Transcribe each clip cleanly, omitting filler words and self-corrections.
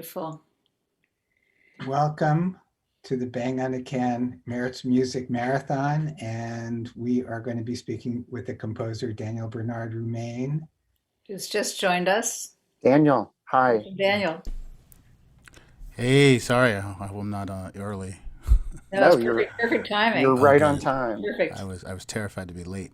beautiful. Welcome to the Bang on the Can Maerz Music Marathon, and we are going to be speaking with the composer Daniel Bernard Roumain. Who's just joined us. Daniel, hi. Welcome, Daniel. Hey, sorry, I hope I'm not early. No, No, it's perfect timing. you're Oh, right on good. time. Perfect. I was terrified to be late.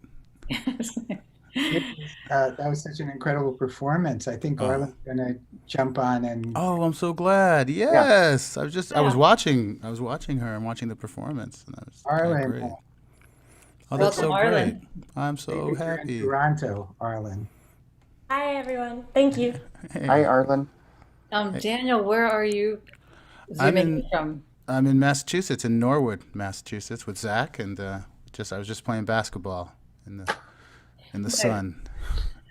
That was such an incredible performance. I think Oh, Arlen's going to jump on and oh, I'm so glad. Yeah. Yes, I was Yeah. watching her and watching the performance, and I was Arlen, great. Oh, that's Welcome, so great. Arlen. I'm maybe so you're in happy. Toronto, Arlen. Hi, everyone. Thank you. Hi, Hey, Arlen. hey, Daniel, where are you I'm zooming in in from? I'm in Massachusetts, in Norwood, Massachusetts, with Zach, and I was just playing basketball in the Nice. sun.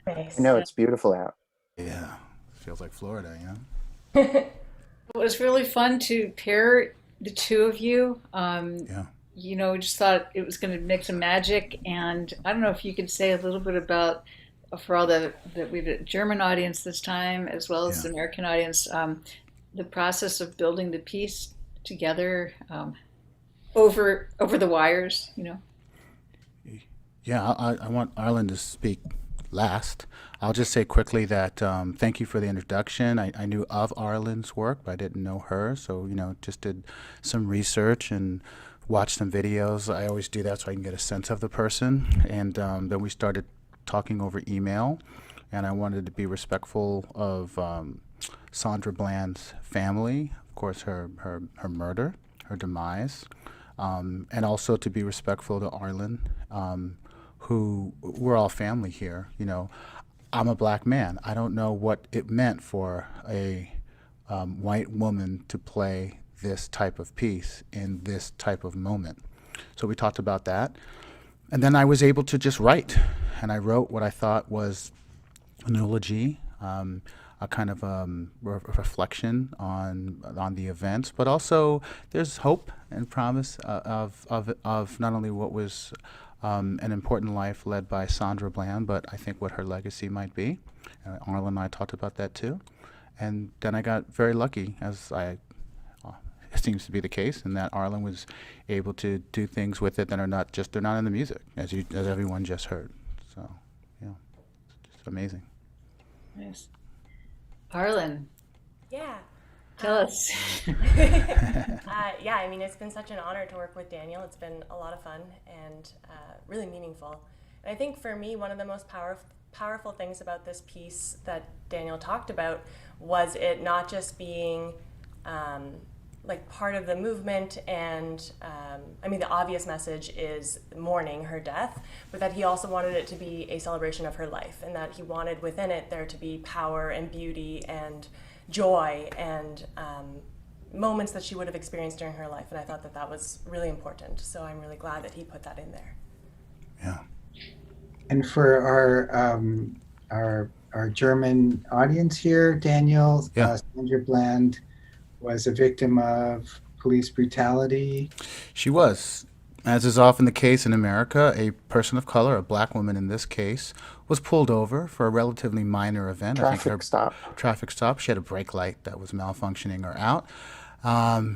I Nice. know it's beautiful out. Yeah, feels like Florida, you know. It was really fun to pair the two of you. Yeah. We just thought it was going to make some magic, and I don't know if you could say a little bit about, for all the we've a German audience this time as well as Yeah. the American audience, the process of building the piece together over the wires. Yeah, I want Arlen to speak last. I'll just say quickly that thank you for the introduction. I knew of Arlen's work, but I didn't know her. So, just did some research and watched some videos. I always do that so I can get a sense of the person. And then we started talking over email, and I wanted to be respectful of Sandra Bland's family, of course, her murder, her demise, and also to be respectful to Arlen, who we're all family here. I'm a black man. I don't know what it meant for a white woman to play this type of piece in this type of moment. So we talked about that. And then I was able to just write. And I wrote what I thought was an eulogy, a kind of reflection on the events, but also there's hope and promise of not only what was an important life led by Sandra Bland, but I think what her legacy might be. Arlen and I talked about that too. And then I got very lucky, it seems to be the case, in that Arlen was able to do things with it that they're not in the music, as everyone just heard. So, yeah, just amazing. Nice. Arlen, Yeah. tell Um, us. yeah, I mean, it's been such an honor to work with Daniel. It's been a lot of fun and really meaningful. And I think for me, one of the most powerful things about this piece that Daniel talked about was it not just being um, like part of the movement and I mean the obvious message is mourning her death, but that he also wanted it to be a celebration of her life, and that he wanted within it there to be power and beauty and joy and moments that she would have experienced during her life. And I thought that that was really important, so I'm really glad that he put that in there. Yeah. And for our German audience here, Daniel, Yeah. Sandra Bland was a victim of police brutality. She was. As is often the case in America, a person of color, a black woman in this case, was pulled over for a relatively minor event. I think her Traffic stop. traffic stop. She had a brake light that was malfunctioning or out.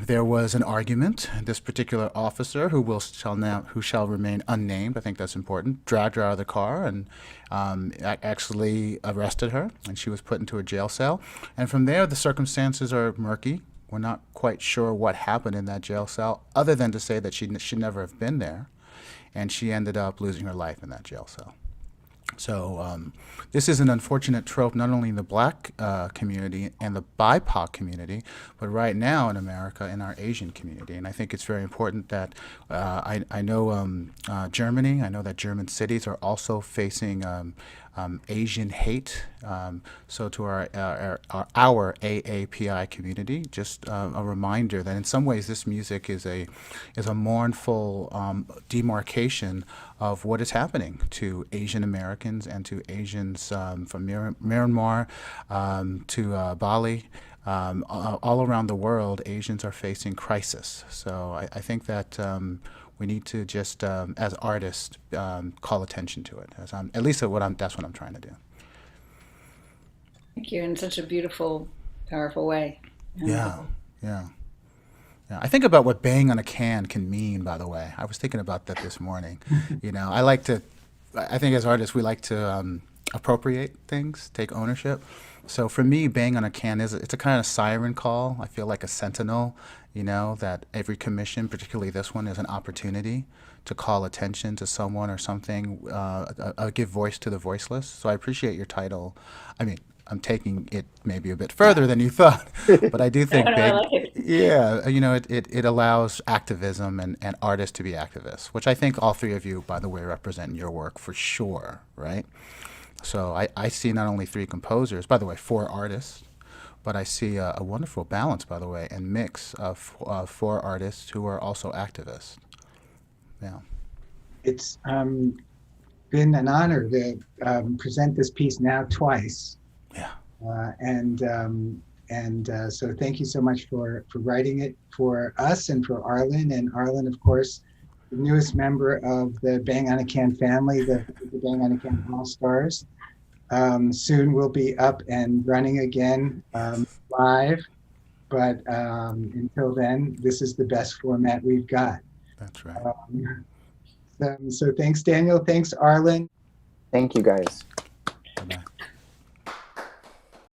There was an argument. This particular officer, who shall remain unnamed, I think that's important, dragged her out of the car and actually arrested her, and she was put into a jail cell. And from there, the circumstances are murky. We're not quite sure what happened in that jail cell, other than to say that she should never have been there, and she ended up losing her life in that jail cell. So this is an unfortunate trope, not only in the black community and the BIPOC community, but right now in America in our Asian community. And I think it's very important that I know Germany, I know that German cities are also facing Asian hate. So to our AAPI community, just a reminder that in some ways this music is a mournful demarcation of what is happening to Asian Americans and to Asians from Myanmar to Bali. All around the world, Asians are facing crisis. So I think that we need to just, as artists, call attention to it. At least that's what I'm trying to do. Thank you in such a beautiful, powerful way. Yeah, yeah. Yeah, I think about what bang on a can can mean, by the way. I was thinking about that this morning. I think as artists, we like to appropriate things, take ownership. So for me, bang on a can it's a kind of siren call. I feel like a sentinel, that every commission, particularly this one, is an opportunity to call attention to someone or something, give voice to the voiceless. So I appreciate your title. I mean, I'm taking it maybe a bit further than you thought, but I do think No, I big, like it. yeah, it allows activism and artists to be activists, which I think all three of you, by the way, represent in your work for sure, right? So I see not only three composers, by the way, four artists, but I see a wonderful balance, by the way, and mix of four artists who are also activists. Yeah. It's been an honor to present this piece now twice. Yeah. So thank you so much for writing it for us and for Arlen. And Arlen, of course, the newest member of the Bang on a Can family, the Bang on a Can All-Stars. Soon we'll be up and running again live. But until then, this is the best format we've got. That's right. So thanks, Daniel. Thanks, Arlen. Thank you, guys.